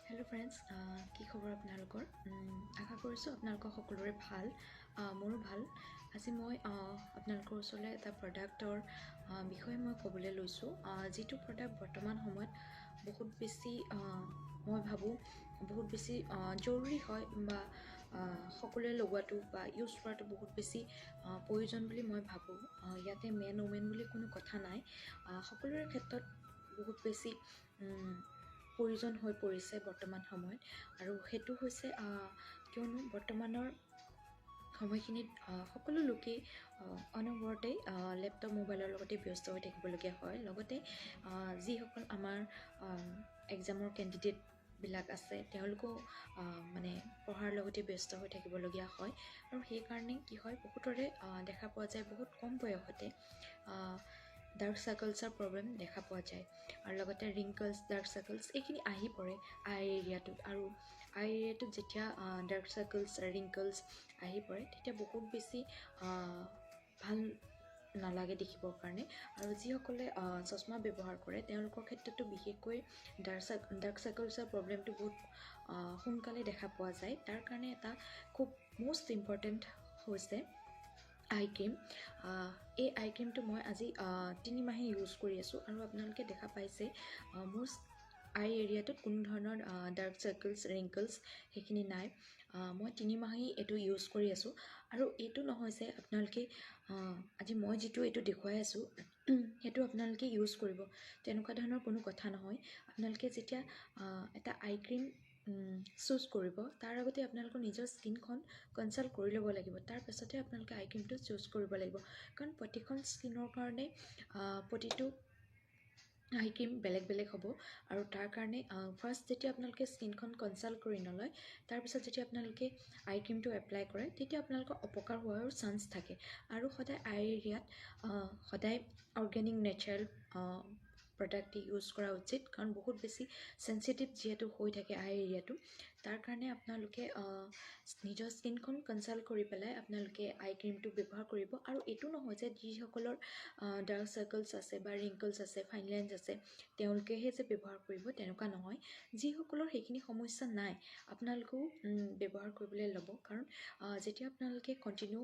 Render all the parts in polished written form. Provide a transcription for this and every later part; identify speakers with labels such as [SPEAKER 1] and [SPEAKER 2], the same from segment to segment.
[SPEAKER 1] Hello' friends, কি খবৰ আপোনালোকৰ? আশা কৰিছোঁ আপোনালোকৰ সকলোৰে ভাল। মোৰো ভাল। আজি মই আপোনালোকৰ ওচৰলৈ এটা প্ৰডাক্টৰ বিষয়ে মই ক'বলৈ লৈছোঁ, যিটো প্ৰডাক্ট বৰ্তমান সময়ত বহুত বেছি মই ভাবোঁ বহুত বেছি জৰুৰী হয় বা সকলোৱে লগোৱাটো বা ইউজ কৰাটো বহুত বেছি প্ৰয়োজন বুলি মই ভাবোঁ। ইয়াতে মেন ওমেন বুলি কোনো কথা নাই, সকলোৰে ক্ষেত্ৰত বহুত বেছি প্ৰয়োজন হৈ পৰিছে বৰ্তমান সময়ত। আৰু সেইটো হৈছে কিয়নো বৰ্তমানৰ সময়খিনিত সকলো লোকেই অনবৰতেই লেপটপ মোবাইলৰ লগতে ব্যস্ত হৈ থাকিবলগীয়া হয়। লগতে যিসকল আমাৰ এক্সামৰ কেণ্ডিডেটবিলাক আছে তেওঁলোকেও মানে পঢ়াৰ লগতে ব্যস্ত হৈ থাকিবলগীয়া হয়। আৰু সেইকাৰণে কি হয়, বহুতৰে দেখা পোৱা যায় বহুত কম বয়সতে ডাৰ্ক চাৰ্কলছৰ প্ৰব্লেম দেখা পোৱা যায়। আৰু লগতে ৰিংকলছ, ডাৰ্ক চাৰ্কলছ এইখিনি আহি পৰে আই এৰিয়াটোত। আৰু আই এৰিয়াটোত যেতিয়া ডাৰ্ক চাৰ্কলছ, ৰিংকলছ আহি পৰে তেতিয়া বহুত বেছি ভাল নালাগে দেখিবৰ কাৰণে। আৰু যিসকলে চশমা ব্যৱহাৰ কৰে তেওঁলোকৰ ক্ষেত্ৰতো বিশেষকৈ ডাৰ্ক চাৰ্কলছৰ প্ৰব্লেমটো বহুত সোনকালে দেখা পোৱা যায়। তাৰ কাৰণে এটা খুব মষ্ট ইম্পৰ্টেণ্ট হৈছে আই ক্ৰীম। এই আই ক্ৰীমটো মই আজি 3 মাহে ইউজ কৰি আছোঁ। আৰু আপোনালোকে দেখা পাইছে মোৰ আই এৰিয়াটোত কোনো ধৰণৰ ডাৰ্ক চাৰ্কলছ, ৰিংকলছ সেইখিনি নাই। মই 3 মাহেই এইটো ইউজ কৰি আছোঁ। আৰু এইটো নহয় যে আপোনালোকে আজি মই যিটো এইটো দেখুৱাই আছোঁ সেইটো আপোনালোকে ইউজ কৰিব, তেনেকুৱা ধৰণৰ কোনো কথা নহয়। আপোনালোকে যেতিয়া এটা আই ক্ৰীম চুজ কৰিব তাৰ আগতে আপোনালোকৰ নিজৰ স্কিনখন কনচাল্ট কৰি ল'ব লাগিব। তাৰপাছতহে আপোনালোকে আই ক্ৰীমটো চুজ কৰিব লাগিব। কাৰণ প্ৰতিখন স্কিনৰ কাৰণে প্ৰতিটো আই ক্ৰীম বেলেগ বেলেগ হ'ব। আৰু তাৰ কাৰণে ফাৰ্ষ্ট যেতিয়া আপোনালোকে স্কিনখন কনচাল্ট কৰি নলয়, তাৰপিছত যেতিয়া আপোনালোকে আই ক্ৰীমটো এপ্লাই কৰে তেতিয়া আপোনালোকৰ অপকাৰ হোৱাৰো চান্স থাকে। আৰু সদায় আই এৰিয়াত সদায় অৰ্গেনিক নেচাৰেল প্ৰডাক্ট ইউজ কৰা উচিত। কাৰণ বহুত বেছি চেঞ্চিটিভ যিহেতু হৈ থাকে আই এৰিয়াটো, তাৰ কাৰণে আপোনালোকে নিজৰ স্কিনখন কনচাল্ট কৰি পেলাই আপোনালোকে আই ক্ৰীমটো ব্যৱহাৰ কৰিব। আৰু এইটো নহয় যে যিসকলৰ ডাৰ্ক চাৰ্কলছ আছে বা ৰিংকলছ আছে, ফাইন লাইনছ আছে তেওঁলোকেহে যে ব্যৱহাৰ কৰিব, তেনেকুৱা নহয়। যিসকলৰ সেইখিনি সমস্যা নাই আপোনালোকেও ব্যৱহাৰ কৰিবলৈ ল'ব। কাৰণ যেতিয়া আপোনালোকে কণ্টিনিউ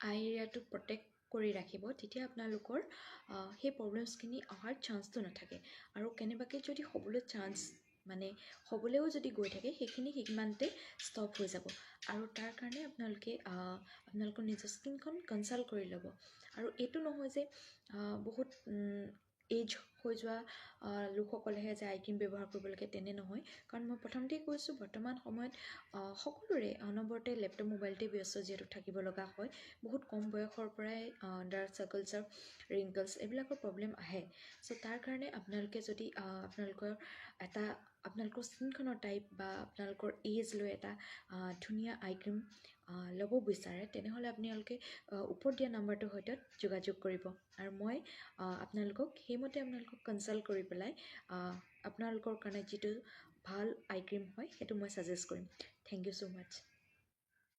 [SPEAKER 1] আই এৰিয়াটো প্ৰটেক্ট কৰি ৰাখিব তেতিয়া আপোনালোকৰ সেই প্ৰব্লেমছখিনি অহাৰ চান্সটো নাথাকে। আৰু কেনেবাকৈ যদি হ'বলৈ হ'বলৈও যদি গৈ থাকে সেইখিনি সিমানতে ষ্টপ হৈ যাব। আৰু তাৰ কাৰণে আপোনালোকে আপোনালোকৰ নিজৰ স্কিনখন কনচাল্ট কৰি ল'ব। আৰু এইটো নহয় যে বহুত এজ হৈ যোৱা লোকসকলেহে যে আই ক্ৰীম ব্যৱহাৰ কৰিব লাগে, তেনে নহয়। কাৰণ মই প্ৰথমতেই কৈছোঁ বৰ্তমান সময়ত সকলোৰে অনবৰতে লেপটপ মোবাইলতে ব্যস্ত যিহেতু থাকিব লগা হয়, বহুত কম বয়সৰ পৰাই ডাৰ্ক চাৰ্কলছৰ, ৰিংকলছ এইবিলাকৰ প্ৰব্লেম আহে। চ' তাৰ কাৰণে আপোনালোকে যদি আপোনালোকৰ স্কিনখনৰ টাইপ বা আপোনালোকৰ এজ লৈ এটা ধুনীয়া আই ক্ৰীম ল'ব বিচাৰে, তেনেহ'লে আপোনালোকে ওপৰত দিয়া নাম্বাৰটোৰ সৈতে যোগাযোগ কৰিব। আৰু মই সেইমতে আপোনালোকক কনচাল্ট কৰি পেলাই আপোনালোকৰ কাৰণে যিটো ভাল আই ক্ৰীম হয় সেইটো মই ছাজেষ্ট কৰিম। Thank you so' much.